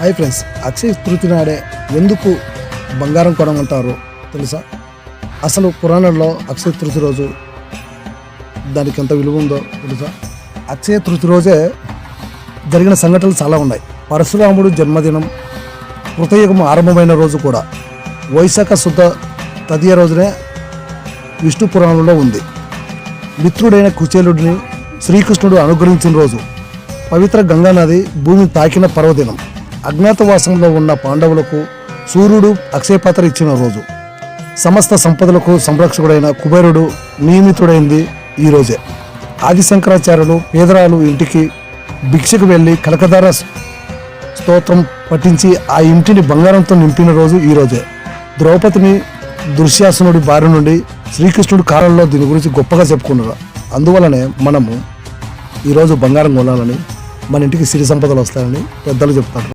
Hi friends, Akshaya Tritiya నాడే ఎందుకు బంగారం కొనమంటారు తెలుసా? అసలు పురాణంలో అక్షయ తృతీయ రోజు దానికి ఎంత విలువ ఉందో తెలుసా? అక్షయ తృతీయ రోజే జరిగిన సంఘటనలు చాలా ఉన్నాయి. పరశురాముడు జన్మదినం, కృతయుగం ఆరంభమైన రోజు కూడా వైశాఖ శుద్ధ తదియ రోజునే విష్ణు పురాణంలో ఉంది. మిత్రుడైన కుచేలుడిని శ్రీకృష్ణుడు అనుగ్రహించిన రోజు, పవిత్ర గంగానది భూమిని తాకిన పర్వదినం, అజ్ఞాతవాసంలో ఉన్న పాండవులకు సూర్యుడు అక్షయపాత్ర ఇచ్చిన రోజు, సమస్త సంపదలకు సంరక్షకుడైన కుబేరుడు నియమితుడైంది ఈ రోజే. ఆది శంకరాచార్యులు పేదరాలు ఇంటికి భిక్షకు వెళ్ళి కనకధార స్తోత్రం పఠించి ఆ ఇంటిని బంగారంతో నింపిన రోజు ఈ రోజే. ద్రౌపదిని దుశ్శాసనుడి బారి నుండి శ్రీకృష్ణుడి కాలంలో దీని గురించి గొప్పగా చెప్పుకున్నారు. అందువలనే మనము ఈరోజు బంగారం కొనాలని, మన ఇంటికి సిరి సంపదలు వస్తాయని పెద్దలు చెప్తారు.